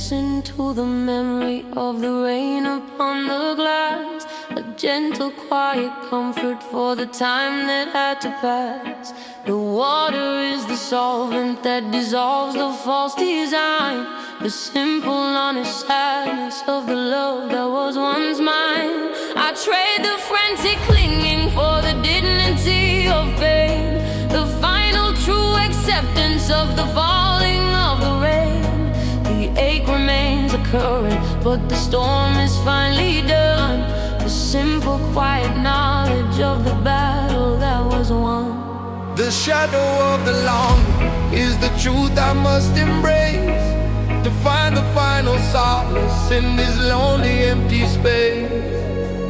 Listen to the memory of the rain upon the glass, a gentle, quiet comfort for the time that had to pass. The water is the solvent that dissolves the false design, the simple, honest sadness of the love that was once mine. I trade the frantic clinging for the dignity of pain, the final true acceptance of the falling of the rain. The ache remains a current, but the storm is finally done. The simple, quiet knowledge of the battle that was won. The shadow of the long is the truth I must embrace, to find the final solace in this lonely, empty space.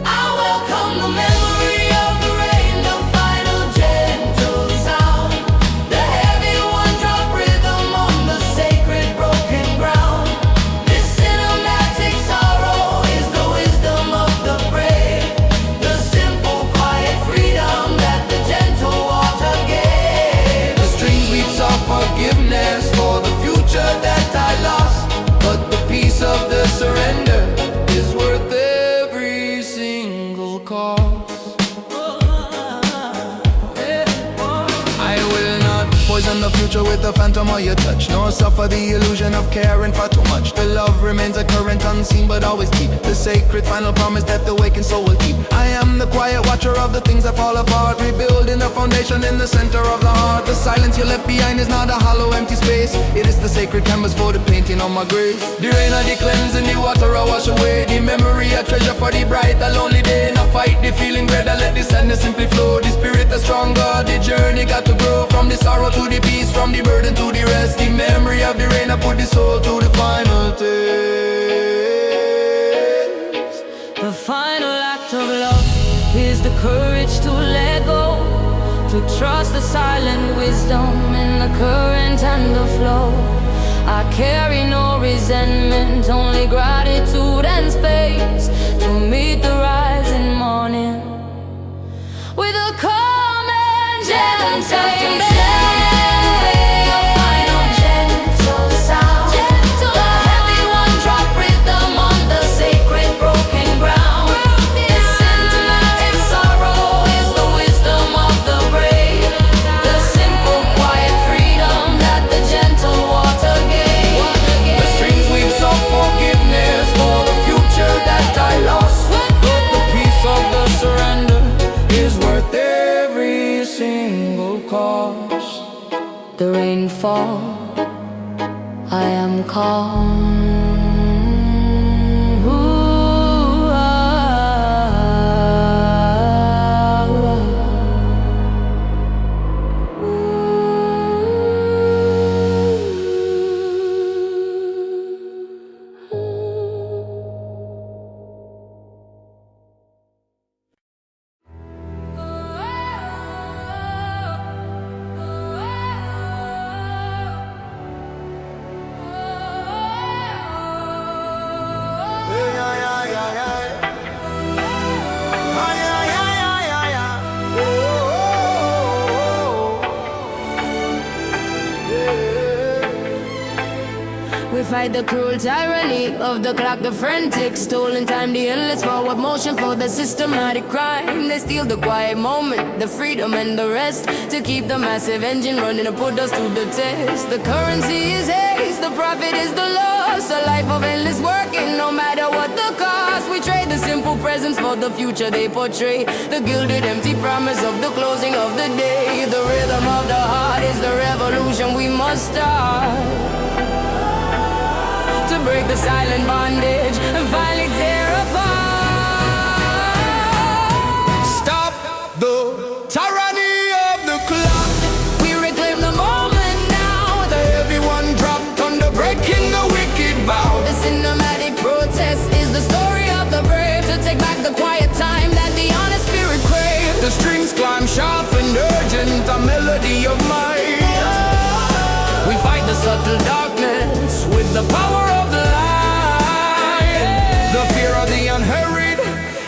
I welcome the memory of the rain, the final gentle sound, the heavy one-drop rhythm on the sacred broken ground. This cinematic sorrow is the wisdom of the brave, the simple, quiet freedom that the gentle water gave. The strings weave soft forgiveness for the future that I lost, but the peace of the surrender is worth every single cost. I will not poison the future with the phantom of your touch, nor suffer the illusion of caring for too much. The love remains a current, unseen but always deep, the sacred final promise that the wakened soul will keep. I am the quiet watcher of the things that fall apart, rebuilding the foundation in the center of the heart. The silence you left behind is not a hollow, empty space. It is the sacred canvas for the painting on my grace. The rain of the cleansing, the water I wash away, the memory I treasure for the bright, a lonely day. Not fight the feeling greater, let the sadness simply flow. The spirit is stronger, the journey got to grow, from the sorrow to the peace, from the burden to the rest. The memory of the rain, I put the soul to the final taste. The final act of love is the courage to let go, to trust the silent wisdom in the current and the flow. I carry no resentment, only gratitude and space, to meet the rising morning with a calm and gentle. The rain fall, I am calm. We fight the cruel tyranny of the clock, the frantic stolen time, the endless forward motion for the systematic crime. They steal the quiet moment, the freedom and the rest, to keep the massive engine running and put us to the test. The currency is haste, the profit is the loss, a life of endless working, no matter what the cost. We trade the simple presence for the future they portray, the gilded empty promise of the closing of the day. The rhythm of the heart is the revolution we must start, to break the silent bondage and finally tear apart. Stop the tyranny of the clock. We reclaim the moment now, The heavy one drop, thunder breaking the wicked vow. the cinematic protest is the story of the brave, to take back the quiet time that the honest spirit craves. The strings climb sharp and urgent, a melody of might. We fight the subtle darkness with the power of the light. The fear of the unhurried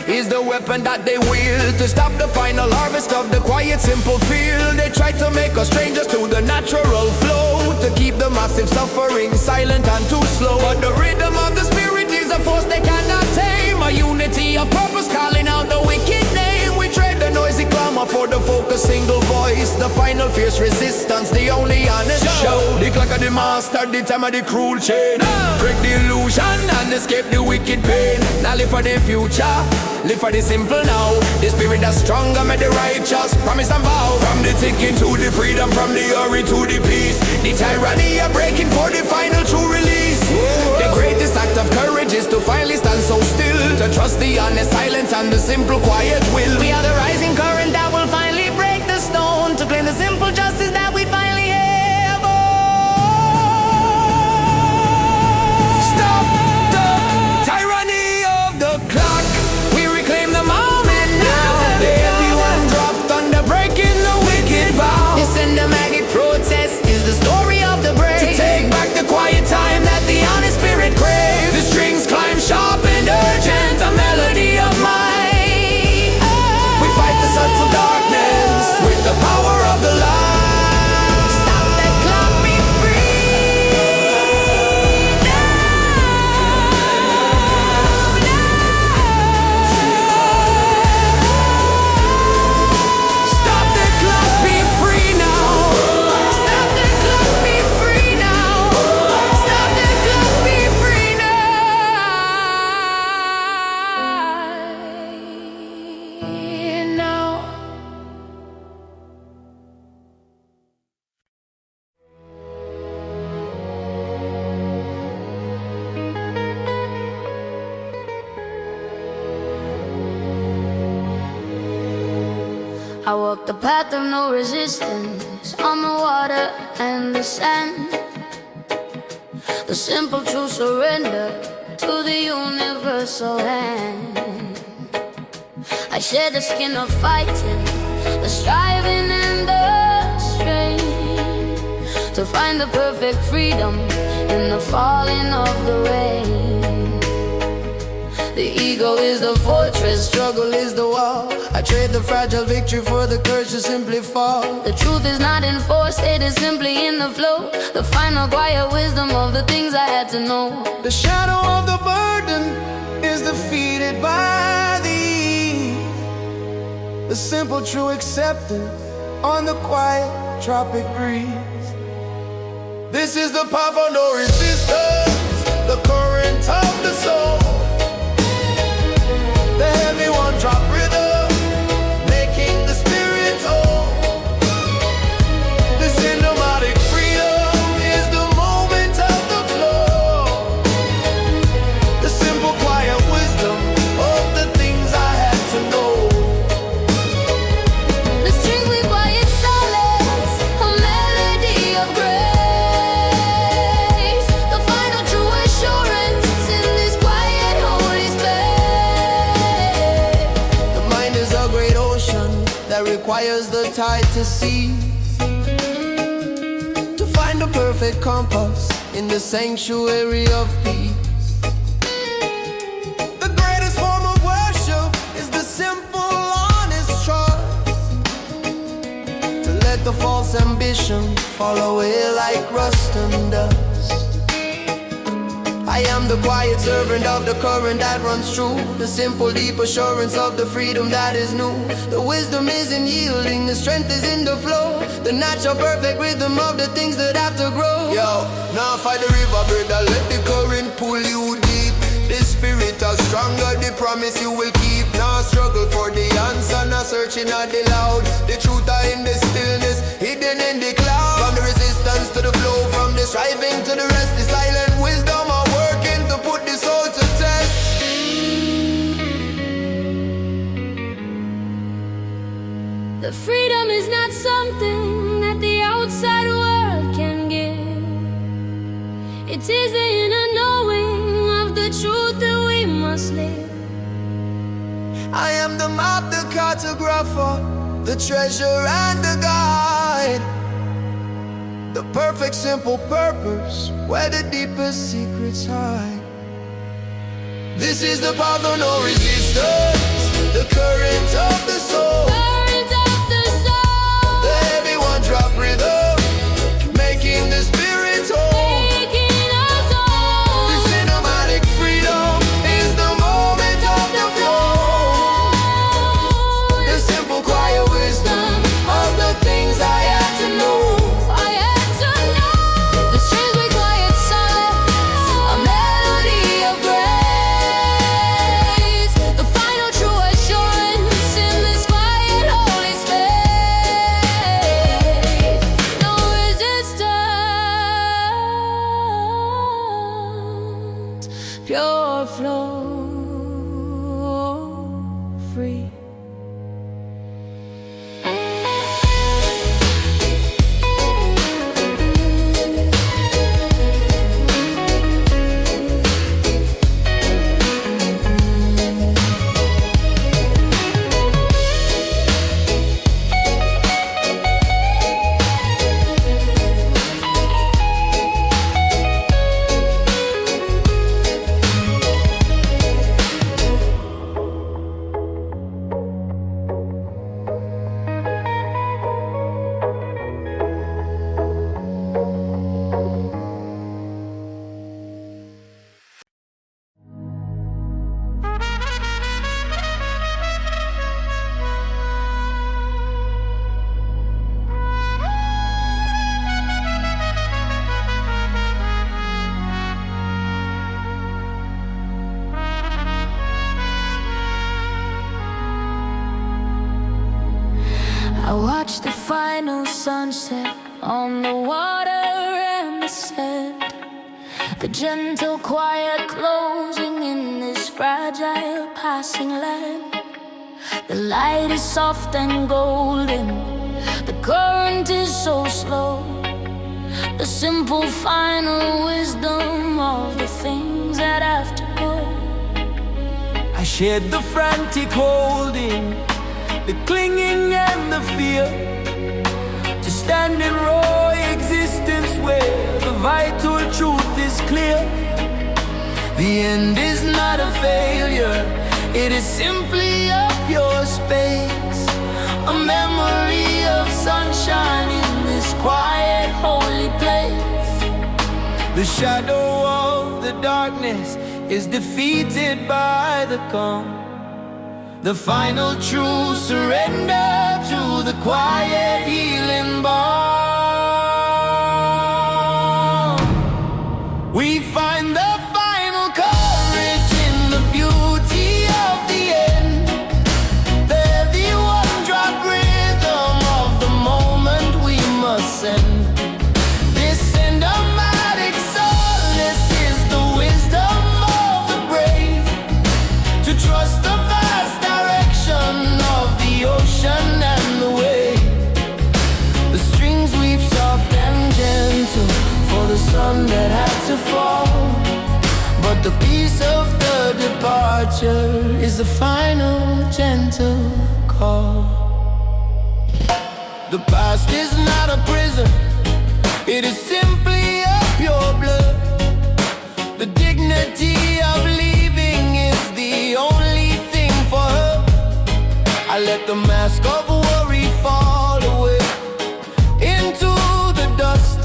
is the weapon that they wield, to stop the final harvest of the quiet, simple field. They try to make us strangers to the natural flow, to keep the mass massive suffering, silent and too slow. But the rhythm of the spirit is a force they cannot tame. A unity of purpose calling out the wicked name. We trade the noisy clamor for the focused single voice. The final fierce resistance, the only honest show. The clock of the master, the time of the cruel chain. Break the illusion and escape the wicked pain. Now live for the future, live for the simple now. The spirit that's stronger, made the righteous promise and vow. From the ticking to the freedom, from the hurry to the peace. The tyranny are breaking for the final true release. The greatest act of courage is to finally stand so still, to trust the honest silence and the simple quiet will. We are the rising current that will finally break the stone, to claim the simple justice that we finally have. Oh. Stop the tyranny of the clock. We reclaim the moment now. The heavy one dropped under breaking the wicked vow. The cinematic protest is the story of the brave, To take back the quiet time that the honest spirit craves. The strings climb sharp and urgent, a melody of might. We fight the subtle darkness with the power of the light. Stop the clock, be free Stop the clock, be free now. Stop the clock, be free now. Stop the clock, be free now. I walk the path of no resistance on the water and the sand. The simple true surrender to the universal hand. I share the skin of fighting, the striving and the strain, to find the perfect freedom in the falling of the rain. The ego is the fortress, struggle is the wall. I trade the fragile victory for the courage to simply fall. The truth is not in force, it is simply in the flow. The final quiet wisdom of the things I had to know. The shadow of the burden is defeated by thee. The simple true acceptance on the quiet tropic breeze. This is the path of no resistance, the current of the soul. The heavy one drop rhythm, making the spirit whole. The cinematic freedom is the moment of the flow. The simple quiet wisdom of the things I had to know. The strings we quiet silence, a melody of grace. The final true assurance in this quiet holy space. The mind is a great ocean that requires the tide to cease, to find the perfect compass in the sanctuary of peace. The greatest form of worship is the simple, honest trust, to let the false ambition fall away like rust and dust. I am the quiet servant of the current that runs true, the simple deep assurance of the freedom that is new. The wisdom is in yielding, the strength is in the flow, the natural perfect rhythm of the things that have to grow. Yo, now fight the river, brother, let the current pull you deep. The spirit is stronger, the promise you will keep. Now struggle for the answer, now searching at the loud. The truth are in the stillness, hidden in the cloud. From the resistance to the flow, from the striving to the rest, the silent wisdom are working to put the soul to test. The freedom is not something that the outside world can give. It is the inner knowing of the truth that we must live. I am the map, the cartographer, the treasure and the guide. The perfect simple purpose where the deepest secrets hide. This is the path of no resistance, the current of the soul. Current of the soul. The heavy one drop rhythm, making the spirit whole. pure flow, free. I watch the final sunset on the water and the sand, the gentle quiet closing in this fragile passing land. The light is soft and golden, the current is so slow, the simple final wisdom of the things that have to go. I shared the frantic holding, the clinging and the fear, to stand in raw existence where the vital truth is clear. The end is not a failure, it is simply a pure space, a memory of sunshine in this quiet, holy place. The shadow of the darkness is defeated by the calm, the final true surrender to the quiet healing balm. We find the final courage in the beauty of the end, the heavy one-drop rhythm of the moment we must send. This cinematic solace is the wisdom of the brave, to trust the vast of the ocean and the wave. The strings weave soft and gentle for the sun that had to fall, but the peace of the departure is the final gentle call. The past is not a prison, it is simply a pure blood. The dignity of leaving is the only thing for her. I let the mask of worry fall away into the dust,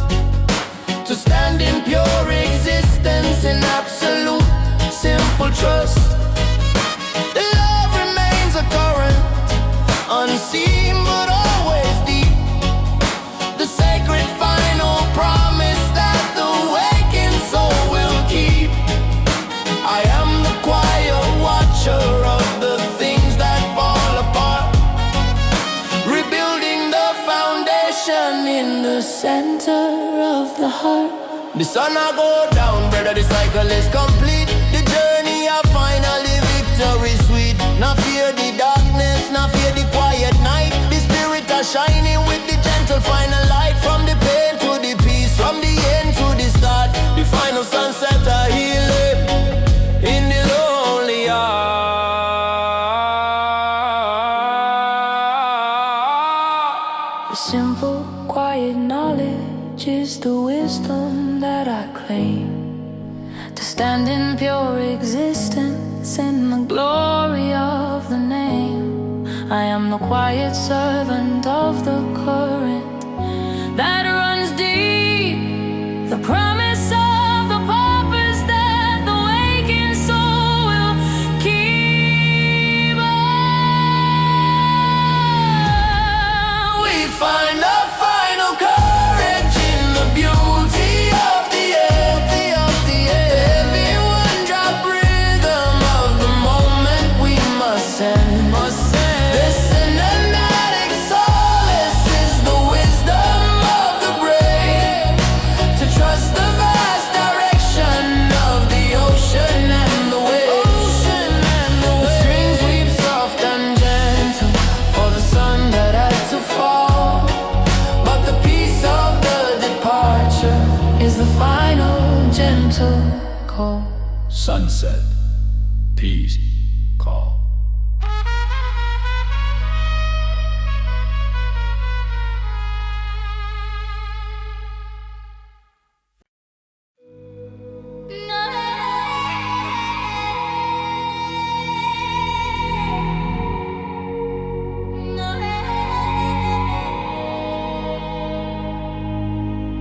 to stand in pure existence in absolute simple trust. The love remains a current, unseen but always deep, the sacred final promise that the waking soul will keep. I am the quiet watcher of the things that fall apart, rebuilding the foundation in the center of the heart. The sun I go down, brother, the cycle is complete. The journey of finally victory sweet. Not fear the darkness, not fear the quiet night. The spirit are shining with the gentle final light. From the pain to the peace, from the end to the start. The final sunset are healing in the lonely heart. The simple, quiet knowledge is the wisdom that I claim, to stand in pure existence in the glory of the name. I am the quiet servant of the current that runs deep, the promise of the purpose that the waking soul will keep on. We find the final courage in the beauty of the end, the heavy one-drop rhythm of the moment we must send. The cinematic solace is the wisdom is the final gentle call. Sunset, peace, call.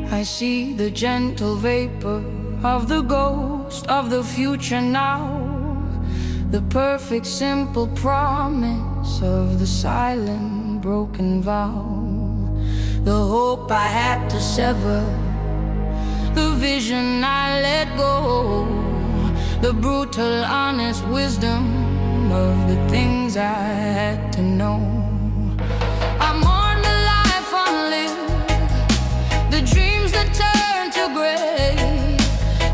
I see the gentle vapor of the ghost of the future now, the perfect simple promise of the silent broken vow, the hope I had to sever, the vision I let go, the brutal honest wisdom of the things I had to know. I mourn the life unlived, the dreams that turn to gray,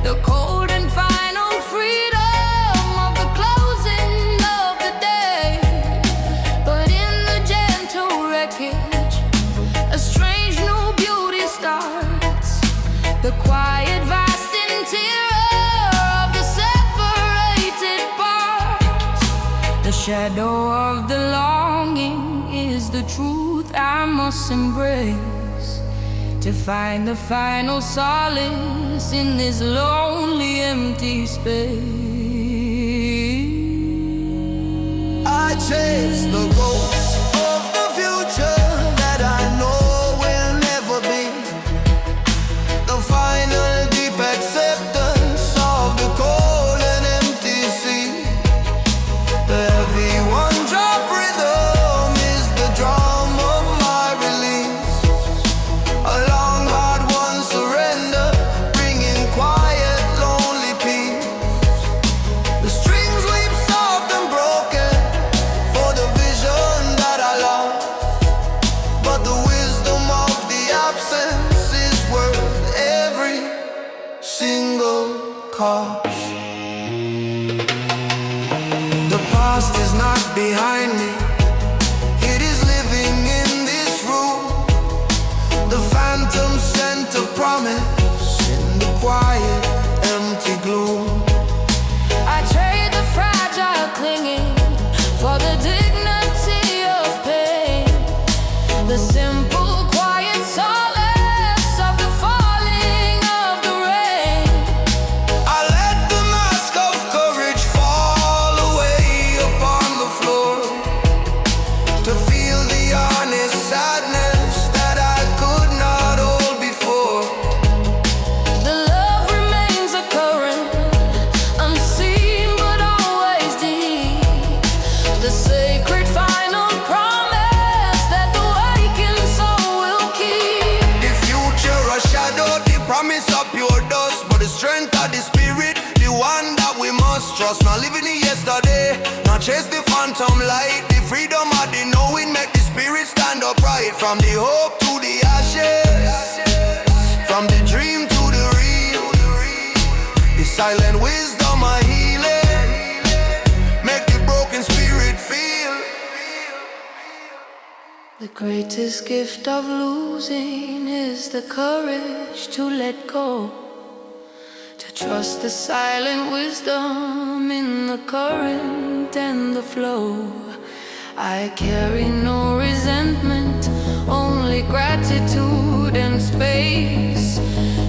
the cold and final freedom of the closing of the day. But in the gentle wreckage, a strange new beauty starts, the quiet vast interior of the separated parts. The shadow of the longing is the truth I must embrace, to find the final solace in this lonely empty space. I chase the ghosts of the future that I know will never be, the final deep acceptance of the cold and empty sea. The heavy one drop rhythm is the drum of my release, a long hard one surrender, bringing quiet lonely peace. The strings weep soft and broken for the vision that I lost, but the wisdom of the absence is worth every single cost. The past is not behind me, it is living in this room, the phantom scent of promise in the quiet, empty gloom. I trade the fragile clinging for the dignity of pain, the simple quiet solace of the falling of the rain. I let the mask of courage fall away upon the floor, to feel the honest sadness that I could not hold before. The love remains a current, unseen but always deep, the sacred final promise that the waking soul will keep. The future a shadow, the promise of pure dust, but the strength of the spirit, the one that we must trust. Not living in yesterday, not chase the phantom light, the freedom of the knowing make the spirit stand upright. From the hope to the ashes, from the dream to the real, the silent wisdom of healing, make the broken spirit feel. The greatest gift of losing is the courage to let go, to trust the silent wisdom in the current and the flow. I carry no resentment, only gratitude and space,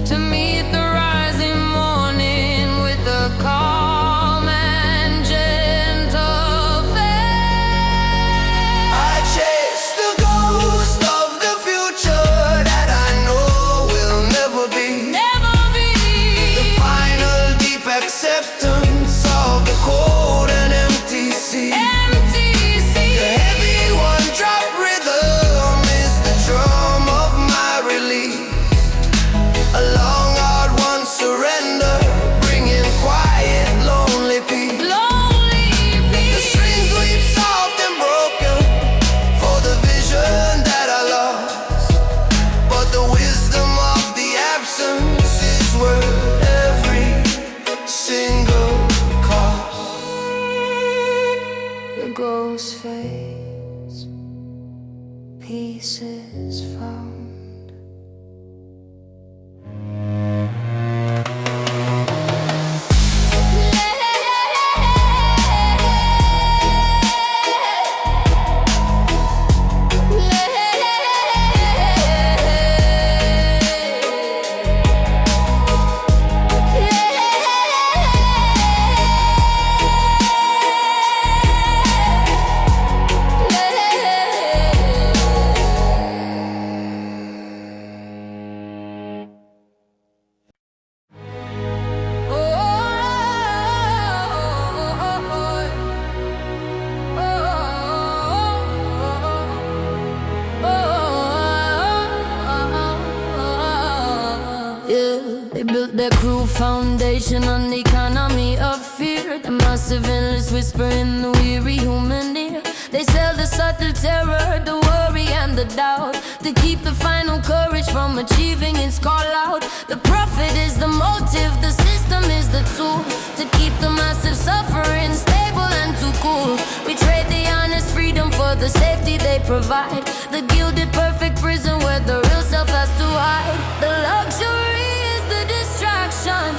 to meet the rising morning with a calm and gentle faith. I chase the ghost of the future that I know will never be, Never be the final deep acceptance of the cold and empty sea. empty sea. The heavy one drop rhythm is the drum of my release, Yeah, they built their cruel foundation on the economy of fear. The massive endless whisper in the weary human ear. They sell the subtle terror, the worry and the doubt, to keep the final courage from achieving its call out. The profit is the motive, the system is the tool, to keep the massive suffering stable and too cool. We trade the honest freedom for the safety they provide, the gilded perfect prison where the real self has to hide. The luxury is the distraction,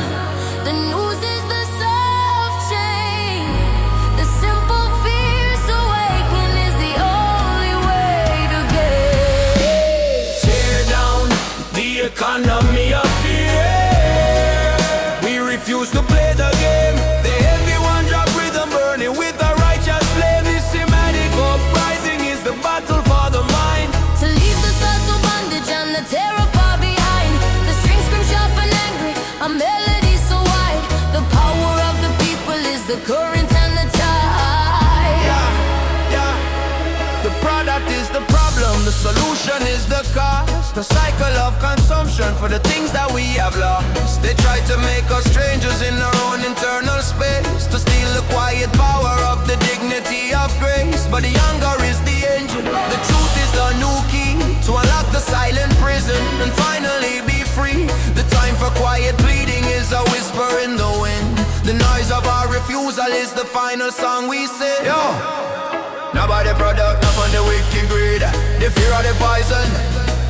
the news is the soft chain, the simple fears awaken is the only way to get. Tear down the economy of fear. We refuse to play the game. The heavy one drop rhythm burning with a righteous flame. This Sinematic uprising is the battle for the mind. To leave the subtle bondage and the terror far behind. The strings scream sharp and angry, a melody so wide. The power of the people is the current and the tide. Yeah. The product is the problem, the solution is the cause. The cycle of consumption for the things that we have lost. They try to make us strangers in our own internal space, to steal the quiet power of the dignity of grace. But the hunger is the engine, the truth is the new key, to unlock the silent prison and finally be free. The time for quiet pleading is a whisper in the wind. The noise of our refusal is the final song we sing. Yo! Nobody product, not on the wicked greed. The fear of the poison,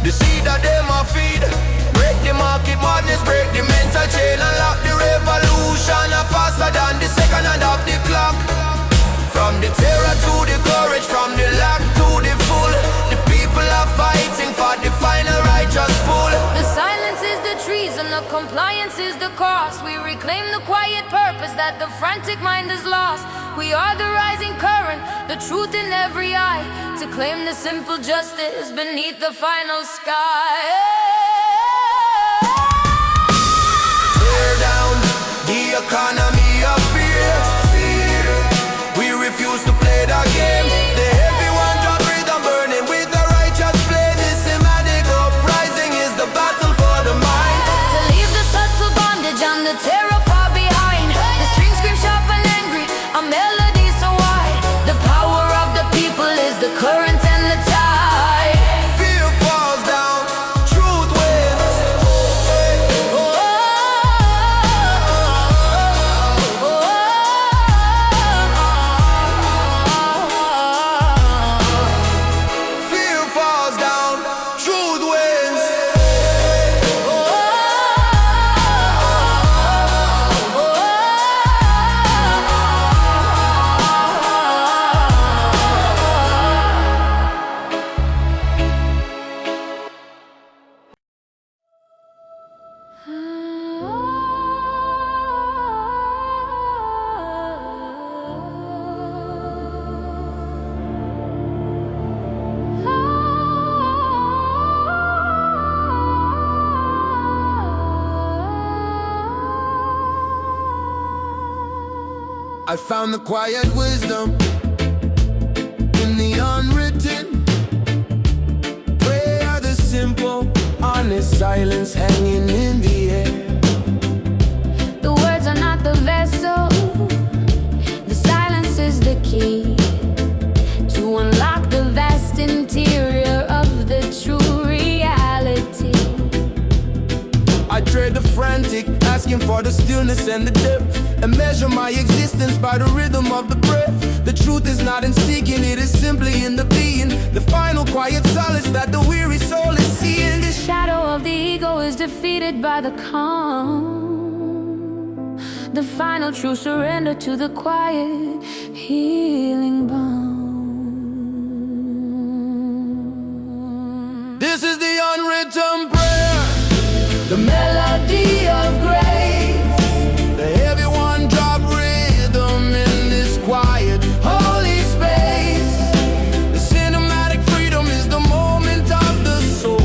the seed that them a feed. Break the market madness, break the mental chain, unlock the revolution faster than the second hand of the clock. From the terror to the courage, from the lack to the full, the people are fighting for the final righteous pull. The silence is the treason, the compliance is the cost. We reclaim the quiet purpose that the frantic mind has lost. We are the rising current, the truth in every eye, to claim the simple justice beneath the final sky. Tear down the economy of fear. We refuse to play the game. The heavy one drop rhythm burning with a righteous flame. This Sinematic uprising is the battle for the mind. To leave the subtle bondage and the terror far behind. The strings scream sharp and angry, a melody so wide. The power of the people is the current and the tide. Fear falls down, truth wins. Fear falls down, truth wins. I found the quiet wisdom in the unwritten. Prayer, the simple, honest silence hanging in the air. The words are not the vessel, the silence is the key to unlock the vast interior of the true reality. I trade the frantic, asking for the stillness and the depth, and measure my existence by the rhythm of the breath. The truth is not in seeking, it is simply in the being, the final quiet solace that the weary soul is seeing. The shadow of the ego is defeated by the calm, the final true surrender to the quiet healing balm. This is the unwritten prayer, the melody of grace. The heavy one drop rhythm in this quiet, holy space. The cinematic freedom is the moment of the soul,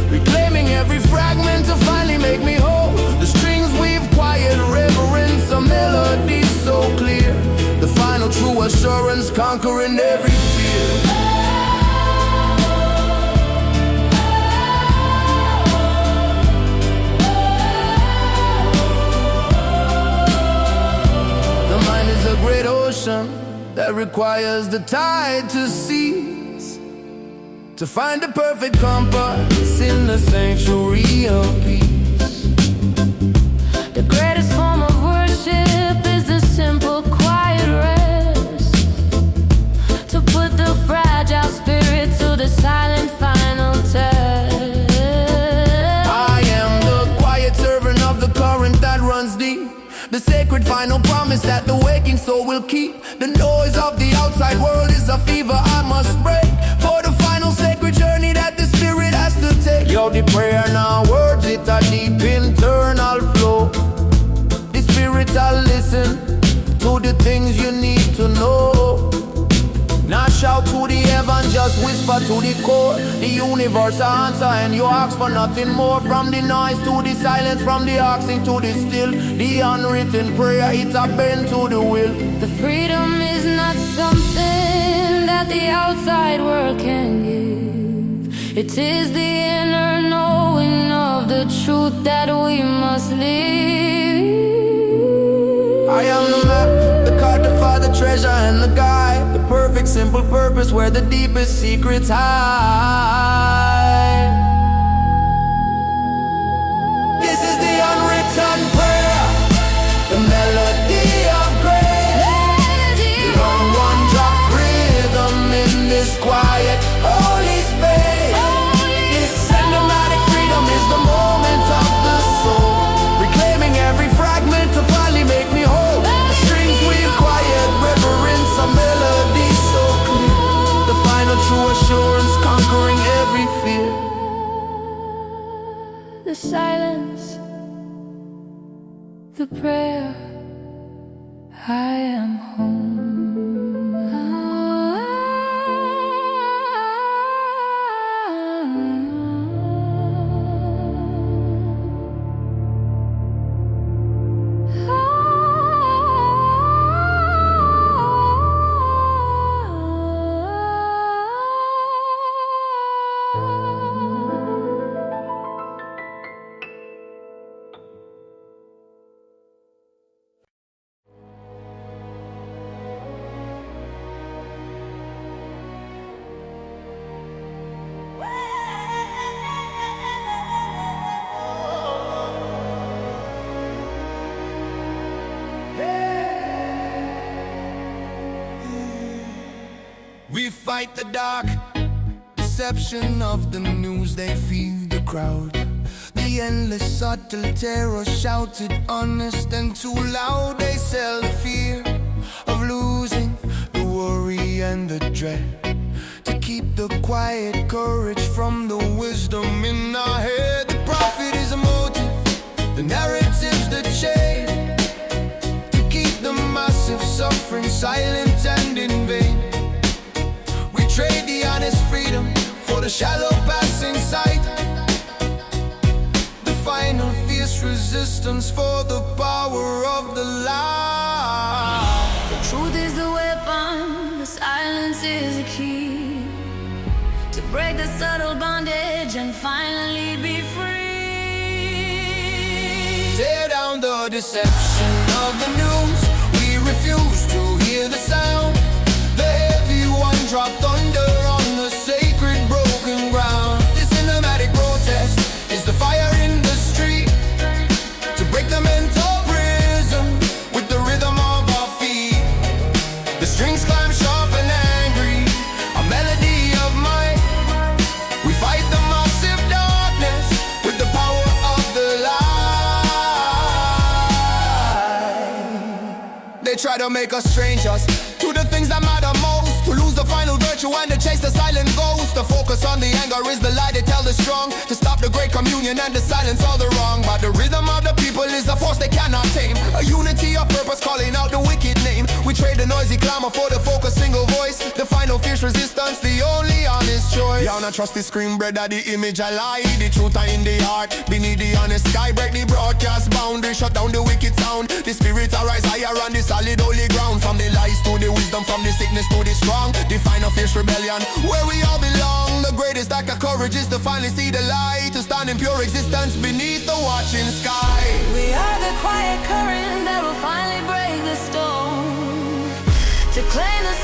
reclaiming every fragment to finally make me whole. The strings weave quiet reverence, a melody so clear. The final true assurance conquering every fear. that requires the tide to cease, to find the perfect compass in the sanctuary of peace. The greatest form of worship is the simple, quiet rest, to put the fragile spirit to the silent final test. I am the quiet servant of the current that runs deep, the sacred final promise that the waking soul will keep. The noise of the outside world is a fever I must break, for the final sacred journey that the spirit has to take. Yo, the prayer now words, it a deep internal flow. The spiritual listen to the things you need to know. Not shout to the heaven, just whisper to the core. The universe answer and you ask for nothing more. From the noise to the silence, from the asking to the still. The unwritten prayer, it's a bend to the will. The freedom is not something that the outside world can give. It is the inner knowing of the truth that we must live. I am the map, the cartographer, the treasure and the guide, the perfect simple purpose where the deepest secrets hide. This is the unwritten prayer, the melody of grace, the one-drop rhythm in this quiet holy space. This cinematic freedom is the moment of the soul, reclaiming every fragment to finally make me whole. The strings weave quiet, reverence a melody so clear, the final true assurance conquering every fear. The silence, the prayer, I am home. We fight the dark deception of the news, they feed the crowd. The endless subtle terror shouted honest and too loud. They sell the fear of losing, the worry and the dread, to keep the quiet courage from the wisdom in our head. The prophet is a motive, the narrative's the chain, to keep the massive suffering silent and in vain. Trade the honest freedom for the shallow passing sight, the final fierce resistance for the power of the lie. The truth is the weapon, the silence is the key, to break the subtle bondage and finally be free. Tear down the deception of the news, we refuse to hear the sound. The heavy one-drop thunder on the sacred broken ground. This cinematic protest is the fire in the street, to break the mental prison with the rhythm of our feet. The strings climb sharp and angry, a melody of might. We fight the massive darkness with the power of the light. They try to make us strangers to the things that matter most, to lose the final virtue and to chase the silent ghost. The focus on the anger is the light, they tell the strong, to stop the great communion and to silence all the wrong. But the rhythm of the people is a force they cannot tame, a unity of purpose calling out the wicked name. We trade the noisy clamor for the focused single voice, the final fierce resistance, the only honest choice. Y'all not trust the screen bread of the image I lie, the truth are in the heart, beneath the honest sky. Break the broadcast boundary, shut down the wicked sound. The spirits arise higher on the solid holy ground, from the lies to the wisdom, from the sickness to the strong. The final fierce rebellion, where we all belong. The greatest act of courage is to finally see the light, to stand in pure existence beneath the watching sky. We are the quiet current that will finally break the storm, to claim the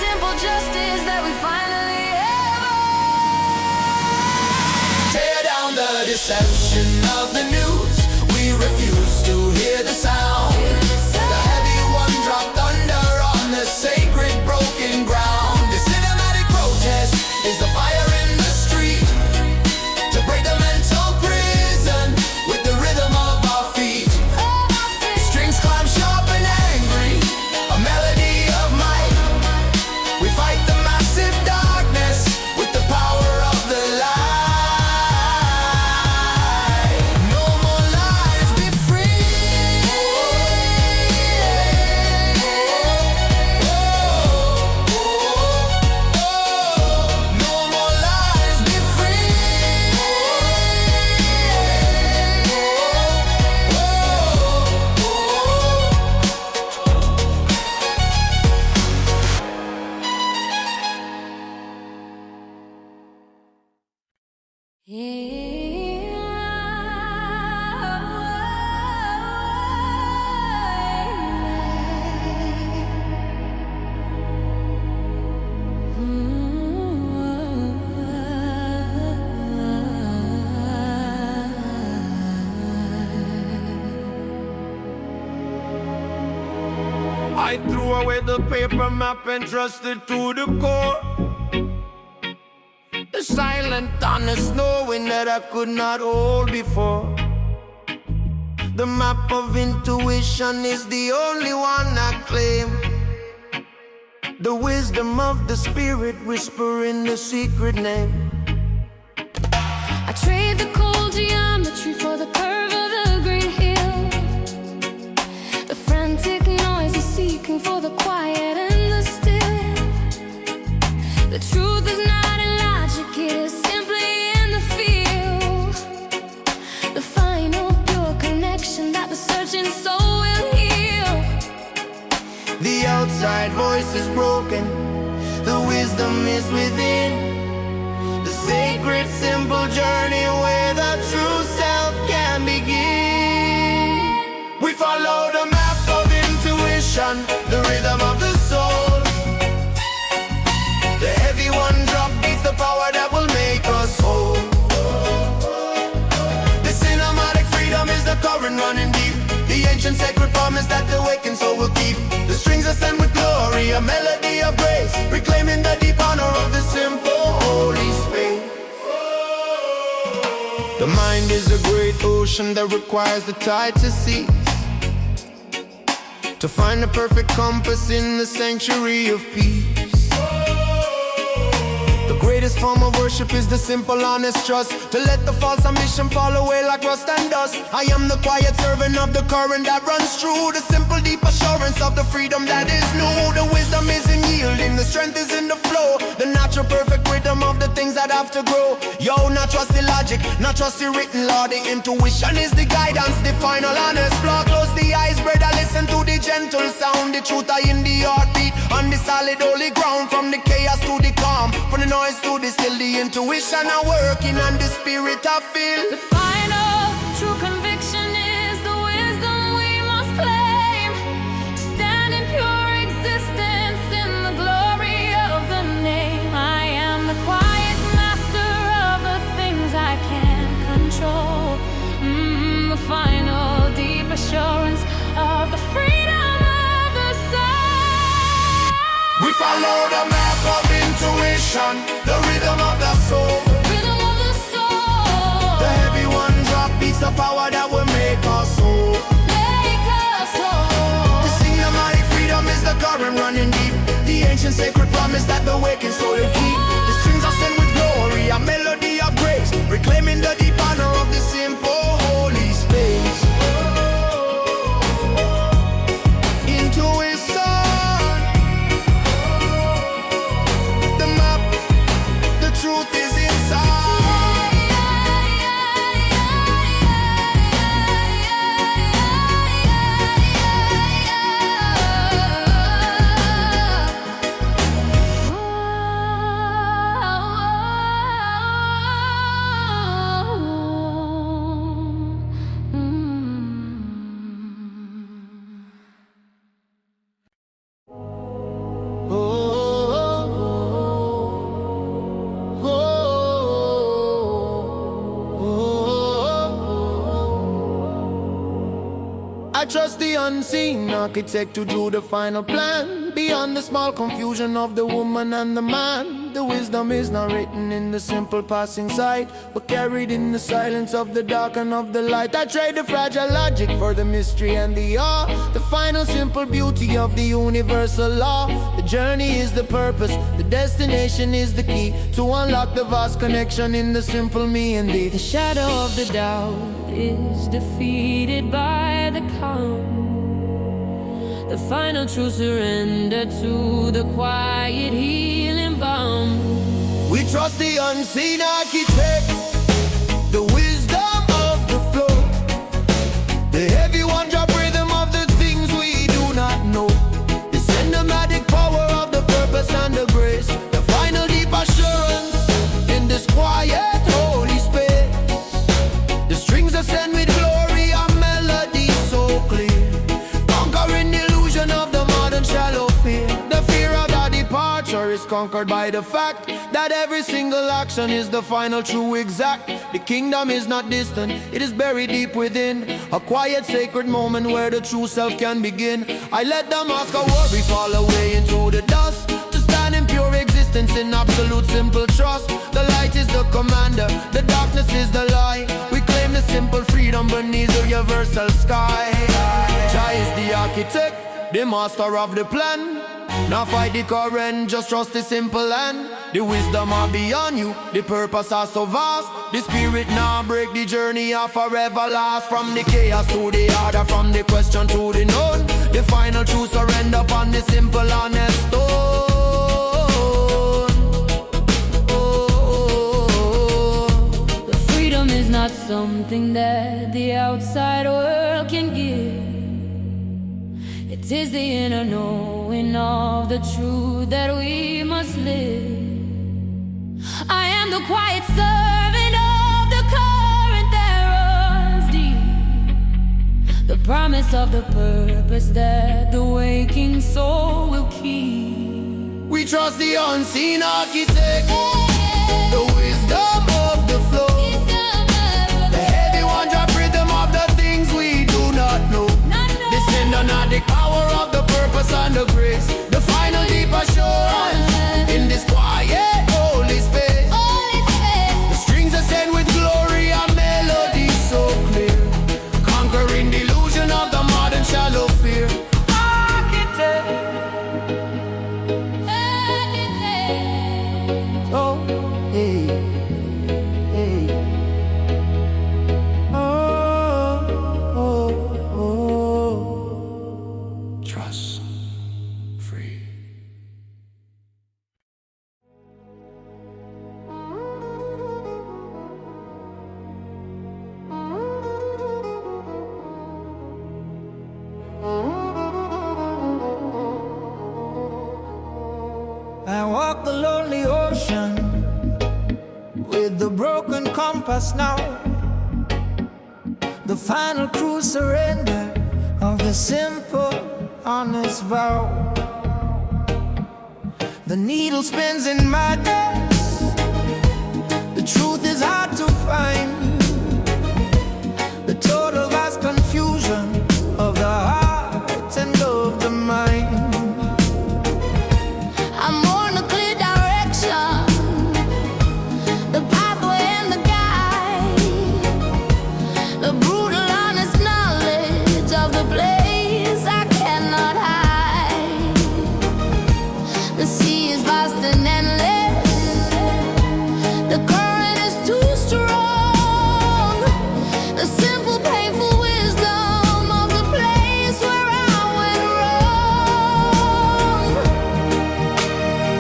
I threw away the paper map and trusted to the core. The silent honest knowing that I could not hold before. The map of intuition is the only one I claim. The wisdom of the spirit whispering the secret name. I trade the cold geometry for the curve of the green hill. The frantic noise is seeking for the quiet and the still. The truth is not in logic, it is simply in the feel. The final pure connection that the searching soul will heal. The outside voice is broken, the wisdom is within. The sacred simple journey where the true self can begin. We follow the map of intuition, the rhythm of the soul. The heavy one drop beats the power that will make us whole. The cinematic freedom is the current running deep. The ancient sacred promise that the wakened soul will keep. The strings ascend with glory, a melody of grace, reclaiming the deep honor of the simple holy space. The mind is a great ocean that requires the tide to cease, to find the perfect compass in the sanctuary of peace. The greatest form of worship is the simple honest trust, to let the false ambition fall away like rust and dust. I am the quiet servant of the current that runs true, the simple deep assurance of the freedom that is new. The wisdom is in yielding, the strength is in the flow, the natural perfect rhythm of the things that have to grow. Yo, not trust the logic, not trust the written law. The intuition is the guidance, the final honest flaw. Close the eyes, brother, listen to the gentle sound. The truth are in the heartbeat, on the solid holy ground. From the chaos to the calm, from the noise to the still, the intuition are working and the spirit I feel. The final true conviction is the wisdom we must claim, to stand in pure existence in the glory of the name. I am the quiet master of the things I can't control. The final deep assurance of the freedom of the soul. We follow the map of intuition, the rhythm of the soul. Rhythm of the soul. The heavy one drop beats the power that will make us whole. Make us whole. The cinematic freedom is the current running deep. The ancient sacred promise that the wakened soul will keep. The strings are sent with glory, a melody of grace, reclaiming the deep honor of the simple holy space. Intuition, the map, the truth is inside. I trust the unseen architect to do the final plan, beyond the small confusion of the woman and the man. The wisdom is not written in the simple passing sight, but carried in the silence of the dark and of the light. I trade the fragile logic for the mystery and the awe, the final simple beauty of the universal law. The journey is the purpose, the destination is the key, to unlock the vast connection in the simple me and thee. The shadow of the doubt is defeated by the calm. The final true surrender to the quiet healing balm. We trust the unseen architect, the wisdom of the flow, the heavy one drop rhythm of the things we do not know, the cinematic power of the purpose and the grace, the final deep assurance in this quiet holy space. The strings ascend with glory, a melody so clear, conquering the illusion of the modern shallow fear. The fear of the departure is conquered by the fact that every single action is the final true exact. The kingdom is not distant, it is buried deep within, a quiet sacred moment where the true self can begin. I let the mask of worry fall away into the dust, to stand in pure existence in absolute simple trust. The light is the commander, the darkness is the lie. We claim the simple freedom beneath the universal sky. Jah is the architect, the master of the plan. Now fight the current, just trust the simple land. The wisdom are beyond you, the purpose are so vast. The spirit now break, the journey are forever last. From the chaos to the order, from the question to the known, the final truth surrender upon the simple honest stone. The freedom is not something that the outside world can give. It is the inner knowing of the truth that we must live. I am the quiet servant of the current that runs deep, the promise of the purpose that the waking soul will keep. We trust the unseen architect, the wisdom of the flow, the heavy one drop rhythm of the things we do not know. Descend on the power of the purpose and the grace, the final deep assurance in this quiet holy space. The strings ascend with glory and melodies so clear, conquering the illusion of the modern shallow fear. Architect, oh, hey, hey. Trust. Free. I walk the lonely ocean with the broken compass now, the final true surrender of the simple, honest vow. The needle spins in madness, the truth is hard to find, the total vast confusion of the heart and of the mind. I'm on a clear direction, the pathway and the guide, the brutal honest knowledge of the place I cannot hide. The sea is vast and endless, the current is too strong, the simple painful wisdom of the place where I went wrong.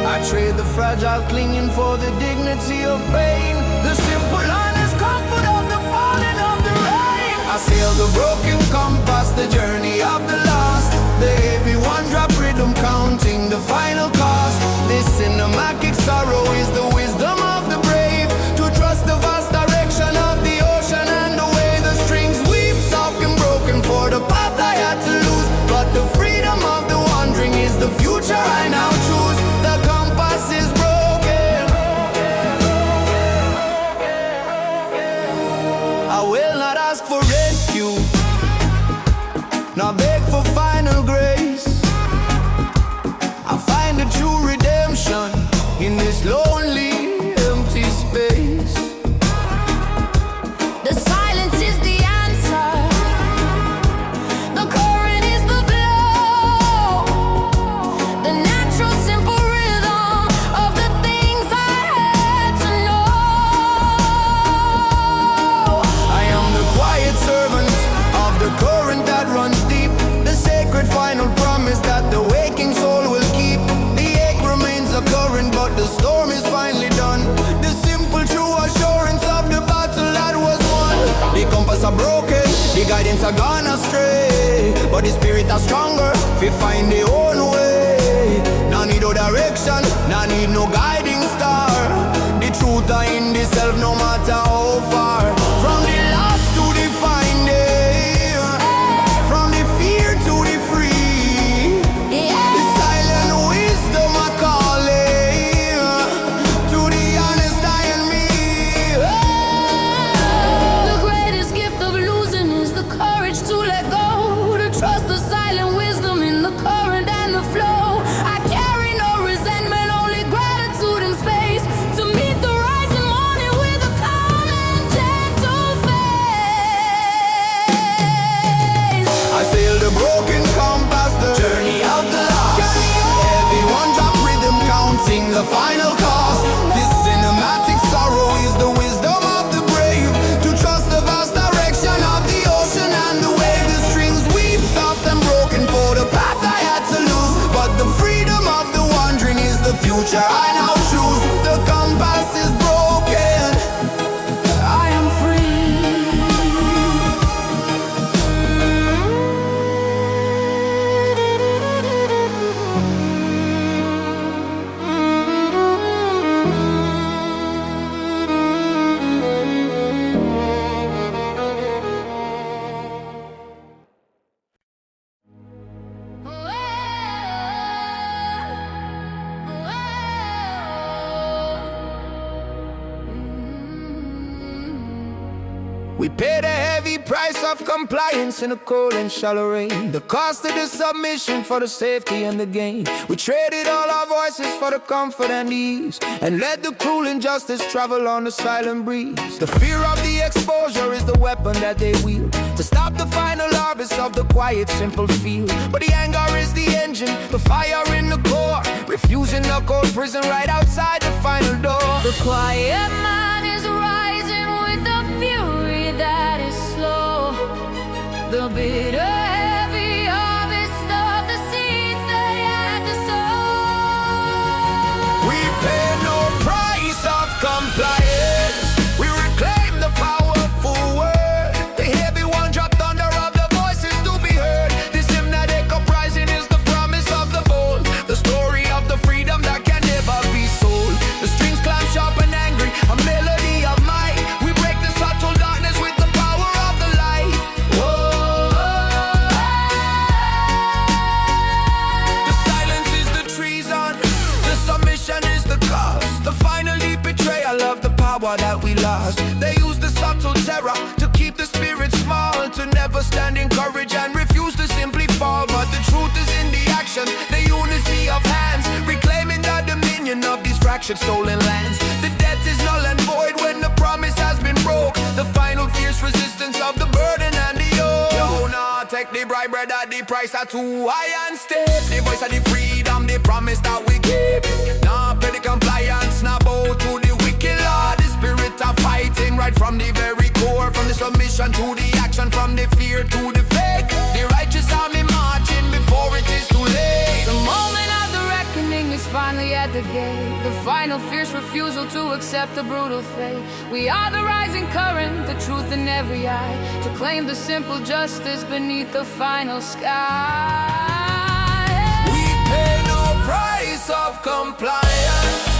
I trade the fragile clinging for the dignity of pain, the simple honest comfort of the falling of the rain. I sail the broken compass, the journey of the lost, the heavy one drop rhythm counting the final cost. This cinematic sorrow is the wisdom of the brave, to trust the vast direction of the ocean and the way the strings weep soft and broken for the path I had to lose. But the freedom of the wandering is the future I now choose. The compass is broken, I will not ask for rescue, nor beg for final grace. I find a true redemption in this lonely, empty space. The silence is the answer, the current is the flow, the natural simple rhythm of the things I had to know. I am the quiet servant of the current that runs deep, the sacred final promise that the waking soul will keep. The ache remains a current, but the storm is finally done. The simple true assurance of the battle that was won. The compass are broken, the guidance are gone astray, but the spirit are stronger, we find their own way. No need no direction, no need no guiding star. The truth are in the self, no matter how far. From the lost to the finding, from the fear to the free, the silent wisdom are calling. pay the heavy price of compliance in the cold and shallow rain. The cost of the submission for the safety and the gain. We traded all our voices for the comfort and ease, and let the cruel injustice travel on the silent breeze. The fear of the exposure is the weapon that they wield to stop the final harvest of the quiet, simple field. But the anger is the engine, the fire in the core, refusing the cold prison right outside the final door. The quiet man is rising with the fury that is slow. The bitter, heavy harvest of the seeds they had to sow. We pay no price of compliance. We reclaim the powerful word. The heavy one dropped thunder of the voices to be heard. This hymnatic uprising is the promise of the bold, the story of the freedom that can never be sold. The strings climb sharp and angry, a melody of might. We break the subtle darkness with the power of the light. Whoa. The silence is the treason, the submission is the cost, the final deep betrayal of the power that we lost. They use the subtle terror to keep the spirit small, to never stand in courage and refuse to simply fall. But the truth is in the action, the unity of hands, reclaiming the dominion of these fractured stolen lands. The debt is null and void when the promise has been broke. The final fierce resistance of the burden and the yoke. Yo, nah, take the bribe, brother, the price are too high and steep. The voice of the freedom, the promise that we keep. Nah, pay the compliance, nah, bow to the wicked Lord. The spirit of fighting right from the very core, from the submission to the action, from the fear to the faith. The righteous army marching before it is too late. The moment of the reckoning is finally at the gate. The final fierce refusal to accept the brutal fate. We are the rising current, the truth in every eye, to claim the simple justice beneath the final sky. We pay no price of compliance.